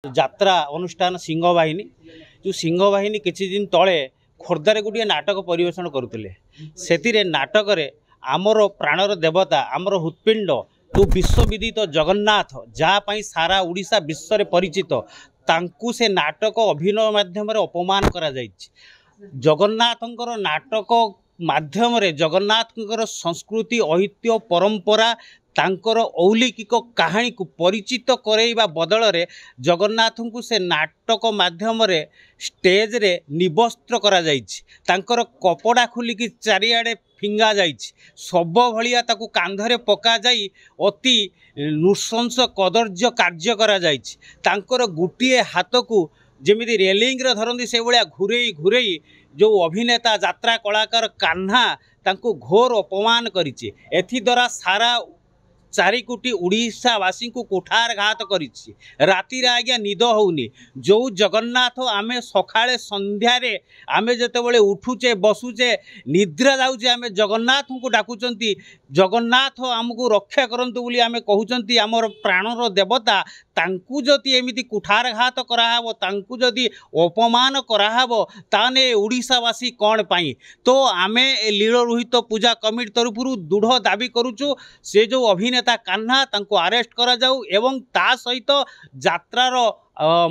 যাত্রা অনুষ্ঠান সিংহবাহিনী जो सिंहबाहिनी किछि दिन तले खोर्धारे गोटे नाटक परिवेषण करुले से नाटक आमर प्राणर देवता आमर हृत्पिंड जो विश्वविदित जगन्नाथ जहाँपाई सारा ओडिशा विश्व में परिचित तांकु से नाटक अभिनय माध्यम अपमान करा जाइछि। जगन्नाथंकर नाटक माध्यम जगन्नाथंकर संस्कृति ऐतिह्य परंपरा तांकर औलिकिक कहानी को परिचित करैबा बदल रे जगन्नाथ को से नाटक माध्यम स्टेज रे निवस्त्र करा जाइछि। तांकर कपड़ा खुलिकी चारिआडे फिंगा जाइछि। सब भलिया ताकू कांधरे पका जाई अति नृशंस कदर्य कार्य करा जाइछि। तांकर गुटिए हाथ को जेमिति रेलिंग रे धरंदी से भलिया घुरेई घुरेई जो अभिनेता यात्रा कलाकार कान्हा तांको घोर अपमान करिछि। एथि द्वारा सारा 4 कोटी ओडिशावासी को कुठारघात करिछि। राति रे आज्ञा निद होउनी। जो जगन्नाथ आमे सकाळे संध्यारे आमे जेतेबेले उठुचे बसुचे निद्रा जाउचे आमे जगन्नाथ को डाकुचंती जगन्नाथ आमको रक्षा करंतु बोली आमे कहउचंती आमर प्राणर देवता तांकु जदि एमिति कुठारघात कराहबो तांकु जदि अपमान कराहबो ताने ओडिशावासी कोन पाई। तो आमे लील रोहित पूजा कमिटी तरफरु दृढ़ दाबी करूचु से जो अभिनेता कान्हा तांको अरेस्ट करा जाऊ एवं ता सहित यात्रार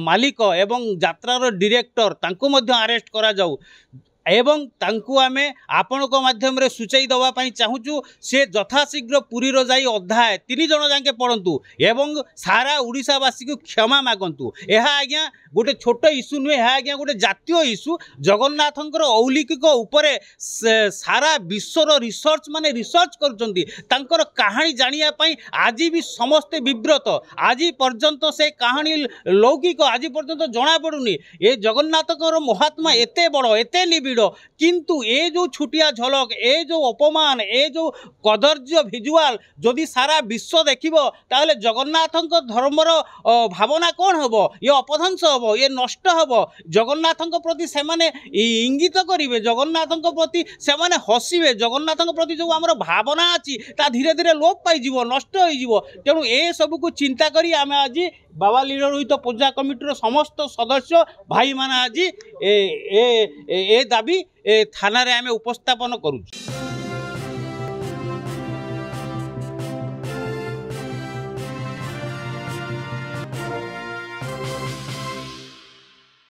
मालिक एवं यात्रार डायरेक्टर तांको मध्य अरेस्ट करा जाऊ एवं तांकु आमे आपणक माध्यम रे सूचाई दवा पाई चाहूचु से यथाशीघ्र पुरी रो जाई अध्याय 3 जन जाके पढ़ंतु एवं सारा ओडिशावासी को क्षमा मागंतु। एहा आज्ञा गोटे छोट इश्यू नुहे एहा आज्ञा गोटे जातीय इश्यू। जगन्नाथंकर औलिकिक उपरे सारा विश्वर रिसर्च माने रिसर्च करचंती तांकर कहानी जानिया पाई आज भी समस्ते विव्रत। आज पर्यंत से कहानी लौकिक आज पर्यंत जना पड़ुनी ए जगन्नाथकर महात्मा एते बड़ एते निबिड़ किंतु ए जो छुटिया झलक ए जो अपमान ए जो कदर्य भिजुआल जदि सारा विश्व देखिबो ताहले जगन्नाथंक धर्मर भावना कौन हबो? ये अपध्वंस हबो, ये नष्ट हबो। जगन्नाथंक प्रति से माने इंगित करिवे, जगन्नाथंक प्रति से माने हसिबे। जगन्नाथंक प्रति जो हमर भावना अछि ता धीरे धीरे लोप पाई जीवो, नष्ट होई जीवो। तेणु ए सब को चिंता करी आमे आज बाबा लील रोहित पूजा कमिटीर समस्त सदस्य भाई माने आज ए दाबी थाना रे आमे उपस्थापन करूँ।